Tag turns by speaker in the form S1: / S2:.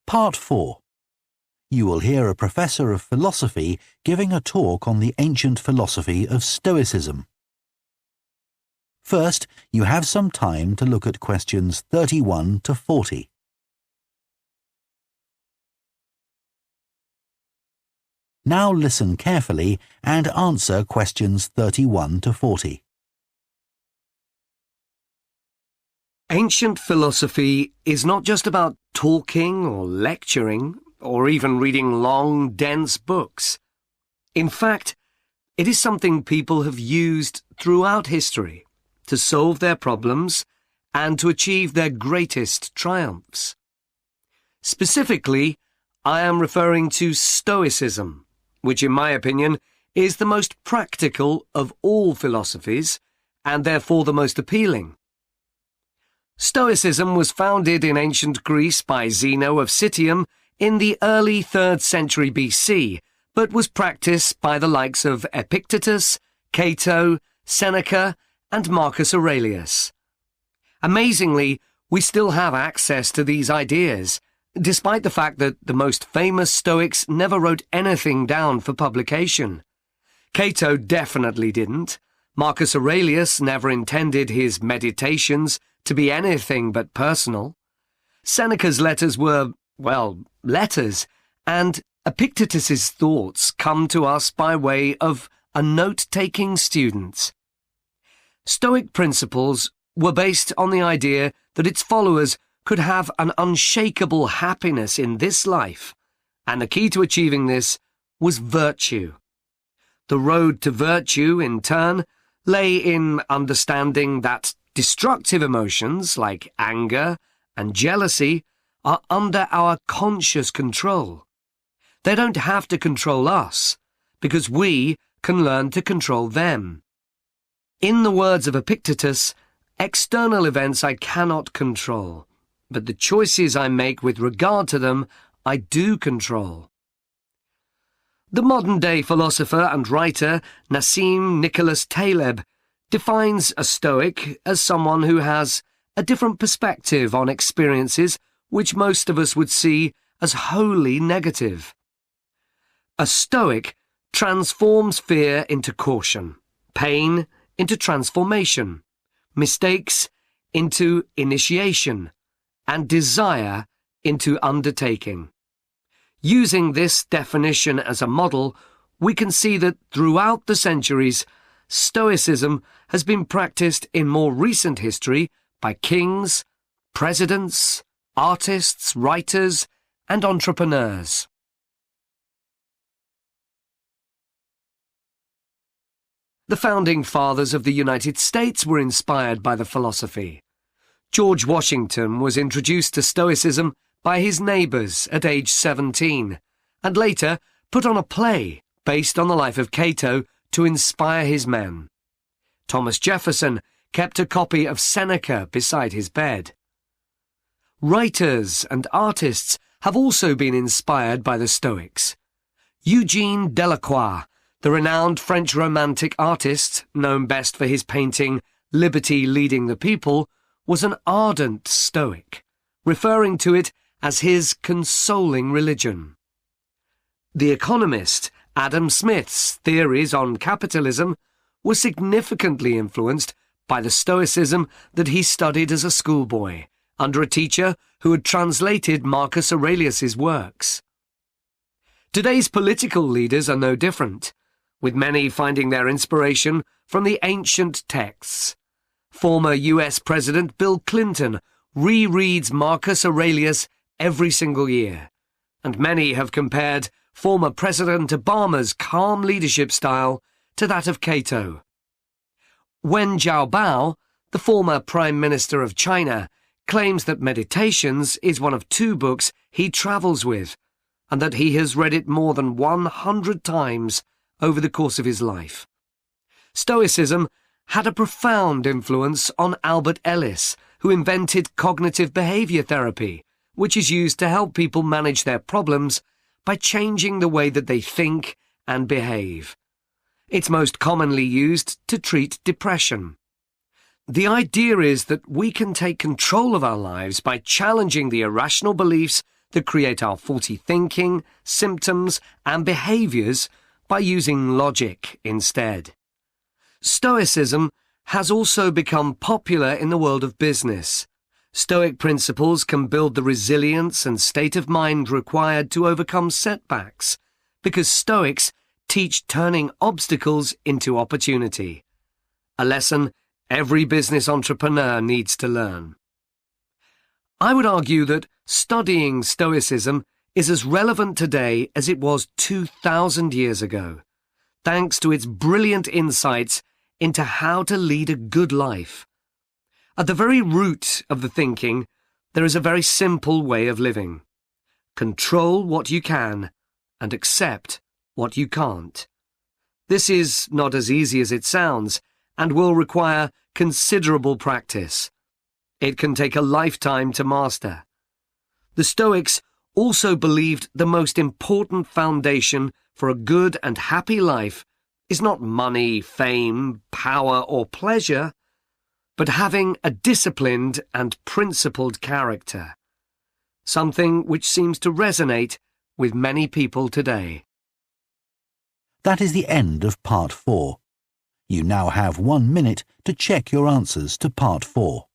S1: Part 4. You will hear a professor of philosophy giving a talk on the ancient philosophy of Stoicism. First, you have some time to look at questions 31 to 40. Now listen carefully and answer questions 31 to 40.
S2: Ancient philosophy is not just about talking or lecturing, or even reading long, dense books. In fact, it is something people have used throughout history to solve their problems and to achieve their greatest triumphs. Specifically, I am referring to Stoicism, which in my opinion is the most practical of all philosophies and therefore the most appealing. Stoicism was founded in ancient Greece by Zeno of Citium in the early 3rd century BC, but was practiced by the likes of Epictetus, Cato, Seneca, and Marcus Aurelius. Amazingly, we still have access to these ideas, despite the fact that the most famous Stoics never wrote anything down for publication. Cato definitely didn't. Marcus Aurelius never intended his meditations to be anything but personal. Seneca's letters were, well, letters, and Epictetus's thoughts come to us by way of a note-taking student. Stoic principles were based on the idea that its followers could have an unshakable happiness in this life, and the key to achieving this was virtue. The road to virtue, in turn, lay in understanding that destructive emotions like anger and jealousy are under our conscious control. They don't have to control us, because we can learn to control them. In the words of Epictetus, external events I cannot control, but the choices I make with regard to them I do control. The modern-day philosopher and writer Nassim Nicholas Taleb defines a Stoic as someone who has a different perspective on experiences which most of us would see as wholly negative. A Stoic transforms fear into caution, pain into transformation, mistakes into initiation, and desire into undertaking. Using this definition as a model, we can see that throughout the centuries, Stoicism has been practiced in more recent history by kings, presidents, artists, writers, and entrepreneurs. The founding fathers of the United States were inspired by the philosophy. George Washington was introduced to Stoicism by his neighbours at age 17, and later put on a play based on the life of Cato to inspire his men. Thomas Jefferson kept a copy of Seneca beside his bed. Writers and artists have also been inspired by the Stoics. Eugene Delacroix, the renowned French Romantic artist, known best for his painting Liberty Leading the People, was an ardent Stoic, referring to it as his consoling religion. The economist Adam Smith's theories on capitalism were significantly influenced by the Stoicism that he studied as a schoolboy, under a teacher who had translated Marcus Aurelius's works. Today's political leaders are no different, with many finding their inspiration from the ancient texts. Former US President Bill Clinton rereads Marcus Aurelius every single year, and many have compared former President Obama's calm leadership style to that of Cato. Wen Jiabao, the former Prime Minister of China, claims that Meditations is one of 2 books he travels with, and that he has read it more than 100 times over the course of his life. Stoicism had a profound influence on Albert Ellis, who invented cognitive behavior therapy, which is used to help people manage their problems by changing the way that they think and behave. It's most commonly used to treat depression. The idea is that we can take control of our lives by challenging the irrational beliefs that create our faulty thinking, symptoms, and behaviours by using logic instead. Stoicism has also become popular in the world of business. Stoic principles can build the resilience and state of mind required to overcome setbacks, because Stoics teach turning obstacles into opportunity. A lesson every business entrepreneur needs to learn. I would argue that studying Stoicism is as relevant today as it was 2,000 years ago, thanks to its brilliant insights into how to lead a good life. At the very root of the thinking, there is a very simple way of living. Control what you can and accept what you can't. This is not as easy as it sounds and will require considerable practice. It can take a lifetime to master. The Stoics also believed the most important foundation for a good and happy life is not money, fame, power, or pleasure, but having a disciplined and principled character, something which seems to resonate with many people today.
S1: That is the end of Part 4. You now have 1 minute to check your answers to Part 4.